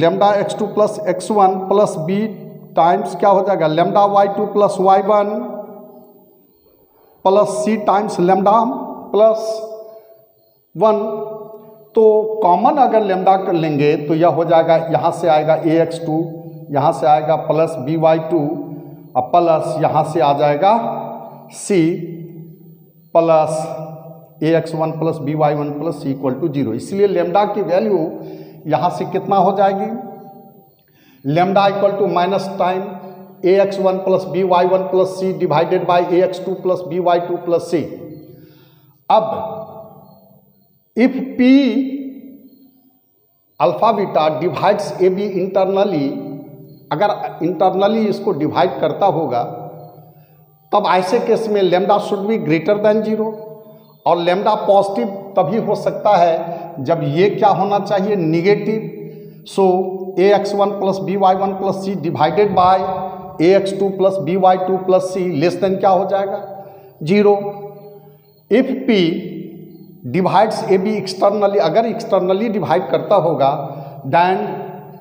λx2 + x1 plus b times क्या हो जाएगा λy2 + y1 plus c times λ+1। तो कॉमन अगर लैम्डा कर लेंगे तो यह हो जाएगा, यहाँ से आएगा ax2, यहाँ से आएगा प्लस by2 और प्लस यहाँ से आ जाएगा c plus ax1 + by1 + c = 0। इसलिए लैम्डा की वैल्यू यहाँ से कितना हो जाएगी, lambda = minus time ax1 + by1 + c divided by ax2 + by2 + c। अब if p alpha beta divides A B internally, अगर इंटरनली इसको डिवाइड करता होगा तब ऐसे केस में lambda should be greater than 0, और लैम्डा पॉजिटिव तभी हो सकता है जब ये क्या होना चाहिए negative. So ax1 + by1 + c divided by ax2 + by2 + c less than क्या हो जाएगा 0। If p divides A B externally, अगर एक्सटर्नली डिवाइड करता होगा then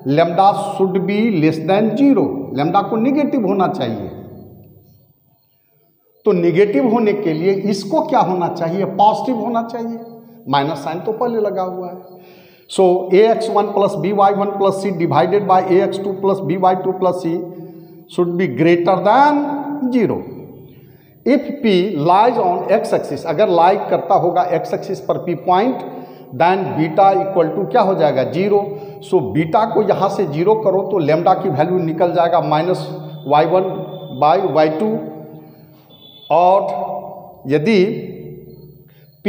lambda should be less than 0, lambda को निगेटिव होना चाहिए। तो निगेटिव होने के लिए इसको क्या होना चाहिए, पॉजिटिव होना चाहिए, माइनस साइन तो पहले लगा हुआ है। सो ax1 + by1 + c divided by ax2 + by2 + c should be greater than 0। If p lies on x axis, अगर लाई करता होगा x एक्सिस पर p पॉइंट, देन बीटा = क्या हो जाएगा 0। सो बीटा को यहाँ से 0 करो तो लैम्डा की वैल्यू निकल जाएगा -y1 by y2, और यदि p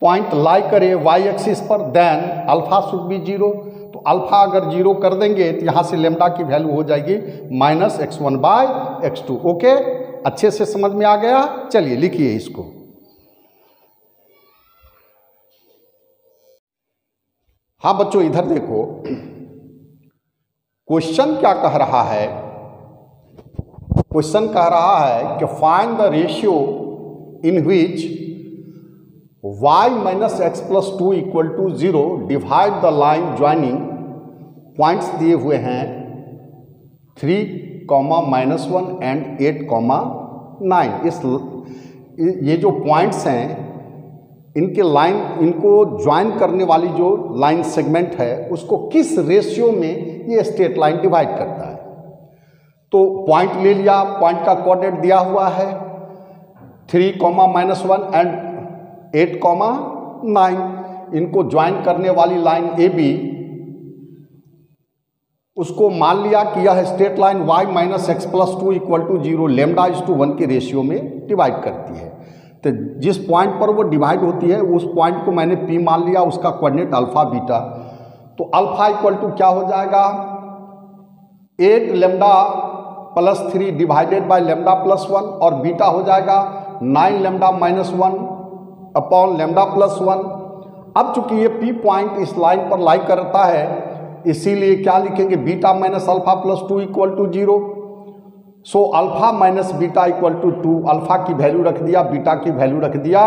पॉइंट लाई करे y एक्सिस पर देन अल्फा शुड बी 0। तो अल्फा अगर 0 कर देंगे तो यहाँ से लैम्डा की वैल्यू हो जाएगी -x1 by x2। ओके, अच्छे से समझ में आ गया। चलिए लिखिए इसको। हाँ बच्चों इधर देखो, क्वेश्चन क्या कह रहा है, क्वेश्चन कह रहा है कि find the ratio in which y - x + 2 = 0 divide the line joining, points दिए हुए हैं 3, -1 एंड 8, 9। ये जो पॉइंट्स हैं इनके लाइन, इनको ज्वाइन करने वाली जो लाइन सेगमेंट है उसको किस रेशियो में ये स्ट्रेट लाइन डिवाइड करता है। तो पॉइंट ले लिया, पॉइंट का कोऑर्डिनेट दिया हुआ है 3, -1 एंड 8, 9 इनको ज्वाइन करने वाली लाइन ए बी, उसको मान लिया कि यह स्ट्रेट लाइन y - x + 2 = 0 λ:1 के रेशियो में डिवाइड करती है। तो जिस पॉइंट पर वो डिवाइड होती है उस पॉइंट को मैंने P मान लिया, उसका कोऑर्डिनेट अल्फा बीटा। तो अल्फा इक्वल टू क्या हो जाएगा 8 λ + 3 डिवाइडेड बाय λ + 1 और बीटा हो जाएगा 9 λ - 1 अपॉन λ + 1। अब चूंकि ये P पॉइंट इस लाइन पर लाई करता है इसीलिए क्या लिखेंगे beta minus alpha + 2 = 0। So alpha minus beta = 2। Alpha की वैल्यू रख दिया, बीटा की वैल्यू रख दिया,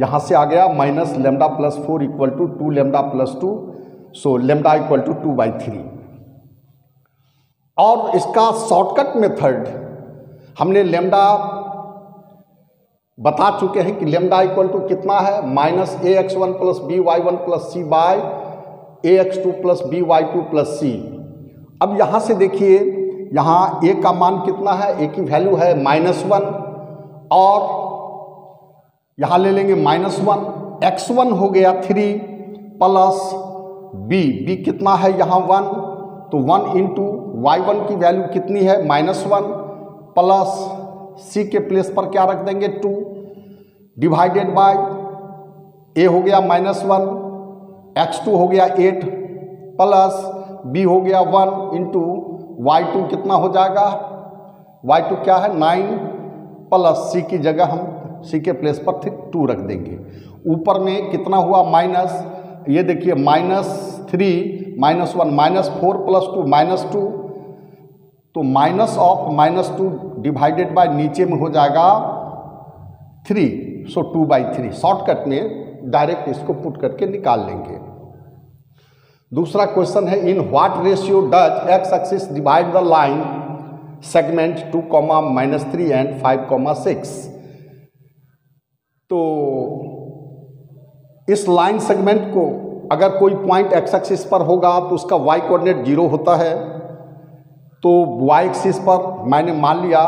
यहाँ से आ गया -λ + 4 = 2 λ + 2। सो λ = 2/3। और इसका शॉर्टकट मेथड हमने लैम्डा बता चुके हैं कि लैम्डा इक्वल टू कितना है -ax1 + by1 + c bye ax2 + by2 + c। अब यहाँ से देखिए यहाँ a का मान कितना है, a की वैल्यू है -1 और यहाँ ले लेंगे -1, x1 हो गया 3 प्लस b कितना है यहाँ 1, तो 1 × y1 की वैल्यू कितनी है -1 प्लस c के प्लेस पर क्या रख देंगे 2 डिवाइडेड बाय a हो गया -1, x2 हो गया 8 प्लस b हो गया 1 × y2 कितना हो जाएगा, y2 क्या है 9 प्लस c की जगह हम c के प्लेस पर 2 रख देंगे। ऊपर में कितना हुआ माइनस, ये देखिए -3 -1 -4 + 2 -2, तो माइनस ऑफ -2 डिवाइडेड बाय नीचे में हो जाएगा 3, सो 2/3। शॉर्टकट में डायरेक्ट इसको पुट करके निकाल लेंगे। दूसरा क्वेश्चन है in what ratio does x axis divide the line segment 2, -3 and 5, 6। तो इस लाइन सेगमेंट को अगर कोई पॉइंट x एक्सिस पर होगा तो उसका y कोऑर्डिनेट 0 होता है। तो y एक्सिस पर मैंने मान लिया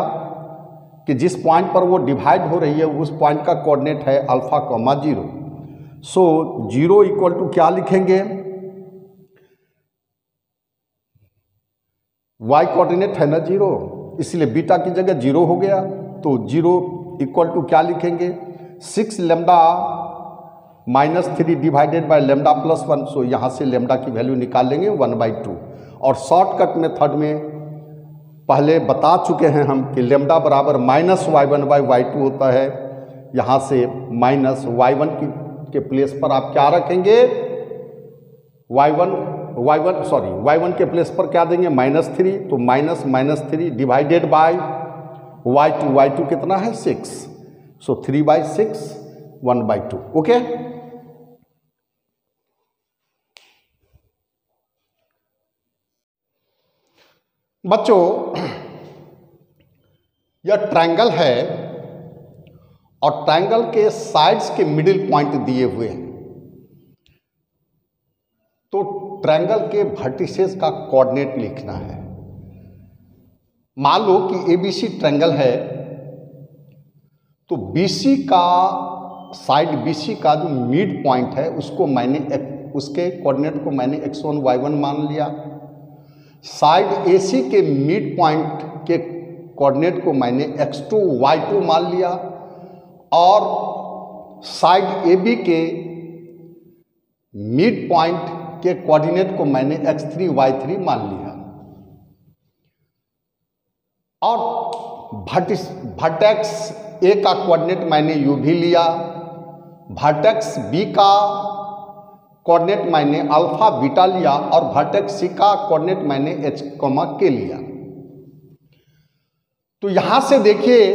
कि जिस पॉइंट पर वो डिवाइड हो रही है उस पॉइंट का कोऑर्डिनेट है अल्फा, 0। सो 0 इक्वल टू क्या लिखेंगे, y कोऑर्डिनेट है ना 0, इसलिए बीटा की जगह 0 हो गया। तो 0 इक्वल टू क्या लिखेंगे 6 λ -3 डिवाइडेड बाय λ + 1। सो यहाँ से λ की वैल्यू निकाल लेंगे 1/2। और शॉर्टकट मेथड में पहले बता चुके हैं हम कि λ बराबर -y1/y2 होता है। यहाँ से -y1 के प्लेस पर आप क्या रखेंगे y1 के प्लेस पर क्या देंगे -3, तो -3 डिवाइडेड बाय y2 कितना है 6, सो 3/6 1/2। ओके, बच्चों यह ट्रायंगल है और ट्रायंगल के साइड्स के मिडिल पॉइंट दिए हुए हैं। तो ट्रायंगल के वर्टिसेस का कोऑर्डिनेट लिखना है। मान लो कि ABC ट्रायंगल है तो BC का साइड BC का जो मिड पॉइंट है उसको उसके कोऑर्डिनेट को मैंने x1 y1 मान लिया। साइड AC के मिड पॉइंट के कोऑर्डिनेट को मैंने x2 y2 मान लिया और साइड AB के मिड पॉइंट के कोऑर्डिनेट को मैंने x3 y3 मान लिया। और वर्टेक्स A का कोऑर्डिनेट मैंने u भी लिया, वर्टेक्स B का कोऑर्डिनेट मैंने अल्फा बीटा लिया और वर्टेक्स C का कोऑर्डिनेट मैंने h, k लिया। तो यहां से देखिए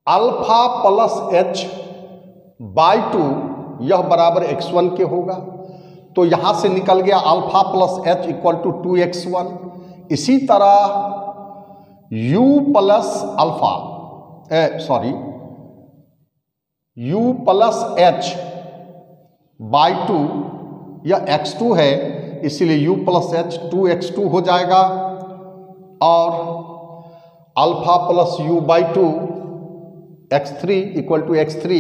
अल्फा प्लस h/2 यह बराबर x1 के होगा। तो यहां से निकल गया alpha plus h equal to 2x1। इसी तरह u प्लस h/2 यह x2 है, इसीलिए u प्लस h 2x2 हो जाएगा और alpha plus u/2 x3 equal to x3,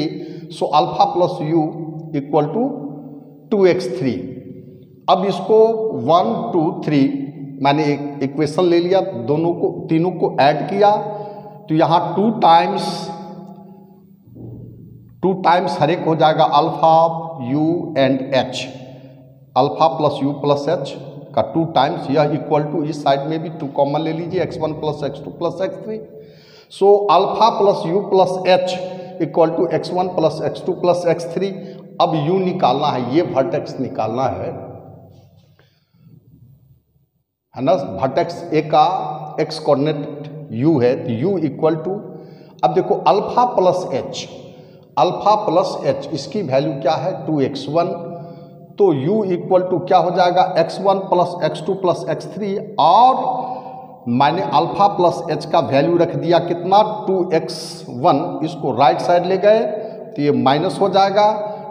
so alpha plus u equal to 2x3। अब इसको 1 2 3 मैंने एक इक्वेशन ले लिया, दोनों को तीनों को ऐड किया तो यहाँ 2 टाइम्स हर एक हो जाएगा alpha u and h, alpha plus u plus h का 2 टाइम्स, यह इक्वल टू इस साइड में भी 2 कॉमन ले लीजिए, x1 plus x2 plus x3। So alpha plus u plus h equal to x1 plus x2 plus x3। अब u निकालना है, ये वर्टेक्स निकालना है ना, वर्टेक्स ए का x कोऑर्डिनेट u है, तो u इक्वल टू, अब देखो अल्फा प्लस h, इसकी वैल्यू क्या है 2x1, तो u इक्वल टू क्या हो जाएगा x1 plus x2 plus x3, और मैंने अल्फा प्लस h का वैल्यू रख दिया कितना 2x1, इसको राइट साइड ले गए तो ये माइनस हो जाएगा,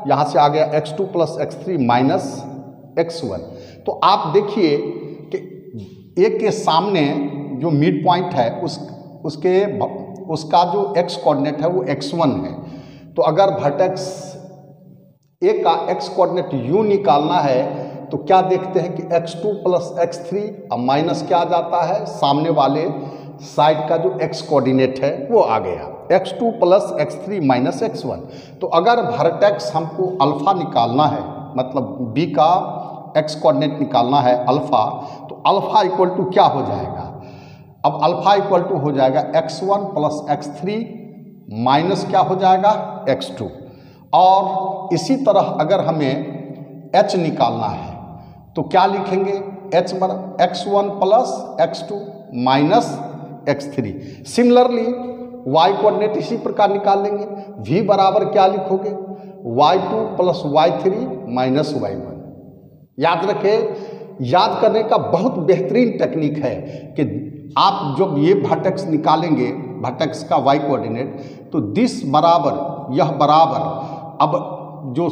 यहाँ से आ गया x2 plus x3 minus x1। तो आप देखिए कि एक के सामने जो मिड पॉइंट है उसका जो x कोऑर्डिनेट है वो x1 है, तो अगर वर्टेक्स ए का x कोऑर्डिनेट u निकालना है तो क्या देखते हैं कि x2 प्लस x3, अब माइनस क्या आ जाता है, सामने वाले साइड का जो x कोऑर्डिनेट है वो आ गया, x2 plus x3 minus x1। तो अगर वर्टेक्स हमको अल्फा निकालना है, मतलब b का x कोऑर्डिनेट निकालना है अल्फा, तो अल्फा इक्वल टू क्या हो जाएगा, अब अल्फा इक्वल टू हो जाएगा x1 प्लस x3 माइनस क्या हो जाएगा x2। और इसी तरह अगर हमें h निकालना है तो क्या लिखेंगे, h बराबर x1 plus x2 minus x3। Similarly y coordinate इसी प्रकार निकाल लेंगे, v बराबर क्या लिखोगे y2 plus y3 minus y1। याद रखें, याद करने का बहुत बेहतरीन टेक्निक है कि आप जब ये वर्टेक्स निकालेंगे, वर्टेक्स का y कोऑर्डिनेट, तो दिस बराबर यह बराबर, अब जो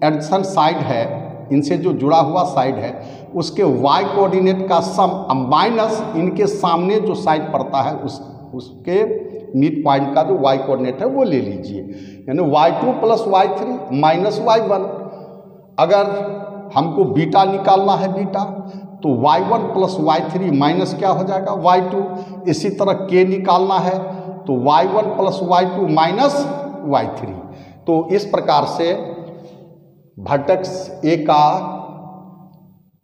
एडजसेंट साइड है, इनसे जो जुड़ा हुआ साइड है उसके y कोऑर्डिनेट का सम माइनस इनके सामने जो साइड पड़ता है उसके मिड पॉइंट का जो y कोऑर्डिनेट है वो ले लीजिए, यानी y2 plus y3 minus y1। अगर हमको बीटा निकालना है बीटा, तो y1 प्लस y3 माइनस क्या हो जाएगा y2। इसी तरह k निकालना है तो y1 plus y2 minus y3। तो इस प्रकार से वर्टेक्स ए का,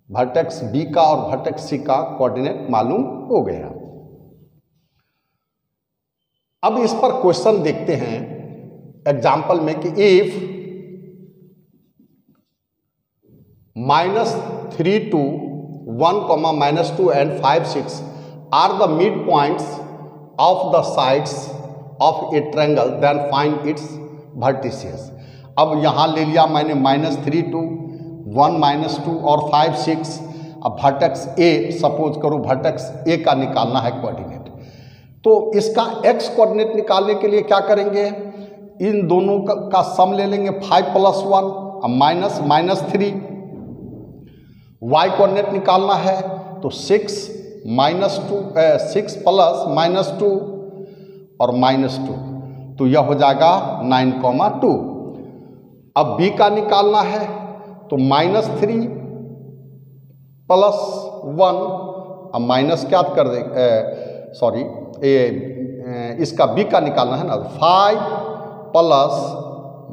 वर्टेक्स बी का और वर्टेक्स सी का कोऑर्डिनेट मालूम हो गया। अब इस पर क्वेश्चन देखते हैं एग्जाम्पल में कि if -3 to 1, -2 and 5 6 are the midpoints of the sides of a triangle, then find its vertices। अब यहाँ ले लिया मैंने -3 to 1 -2 और 5 6। अब वर्टेक्स ए, सपोज करो वर्टेक्स ए का निकालना है कोऑर्डिनेट, तो इसका x कोऑर्डिनेट निकालने के लिए क्या करेंगे, इन दोनों का सम ले लेंगे 5 + 1 माइनस -3। y कोऑर्डिनेट निकालना है तो 6 प्लस -2 और -2, तो यह हो जाएगा 9, 2। अब b का निकालना है तो -3 + 1, अब माइनस क्या कर देंगे, सॉरी इसका b का निकालना है ना, 5 प्लस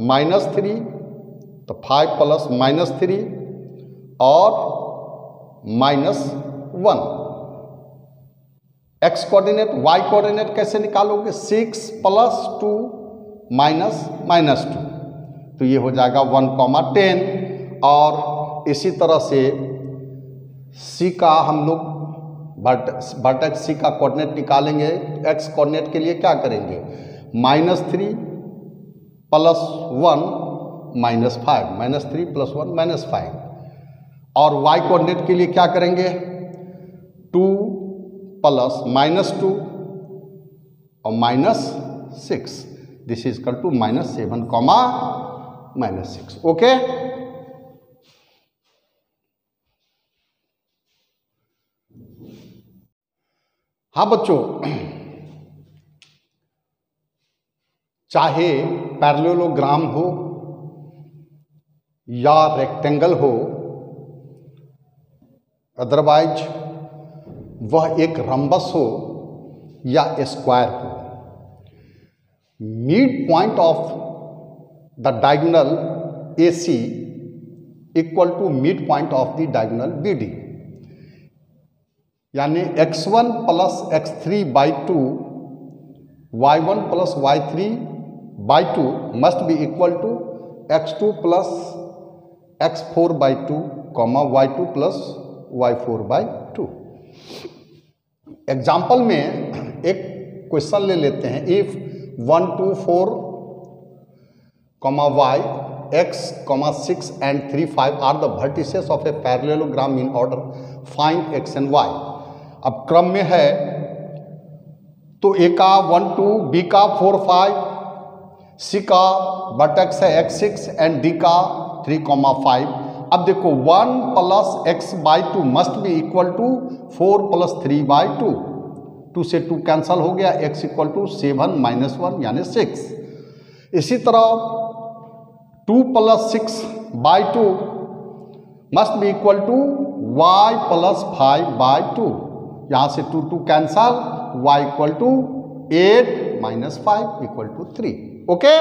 -3, तो 5 प्लस -3 और -1। x कोऑर्डिनेट, y कोऑर्डिनेट कैसे निकालोगे, 6 + 2 -2, तो ये हो जाएगा 1, 10। और इसी तरह से c का हम लोग वर्टेक्स सी का कोऑर्डिनेट निकालेंगे, x कोऑर्डिनेट के लिए क्या करेंगे, -3 + 1 -5, -3 + 1 -5। और y कोऑर्डिनेट के लिए क्या करेंगे, 2 प्लस -2 और -6, this is equal to -7, -6। Okay, हाँ बच्चों, चाहे पैरेललोग्राम हो या रेक्टेंगल हो, अदरवाइज वह एक रंबस हो या स्क्वायर हो। Mid point of the diagonal AC equal to mid point of the diagonal BD, यानी x1 plus x3 by 2 y1 plus y3 by 2 must be equal to x2 plus x4 by 2 y2 plus y4 by 2। Example में एक question ले लेते हैं। If 1 2 4 y x 6 and 3 5 are the vertices of a parallelogram in order, find x and y। अब क्रम में है तो A का 1 2, B का 4 5, C का वर्टेक्स है x 6 एंड D का 3 5। अब देखो 1 plus x by 2 must be equal to 4 plus 3 by 2, 2 से 2 कैंसल हो गया, x इक्वल टू 7 माइनस 1 यानी 6। इसी तरह 2 plus 6 by 2 must be equal to y plus 5 by 2, यहाँ से 2 2 cancel, y equal to 8 minus 5 equal to 3। Okay.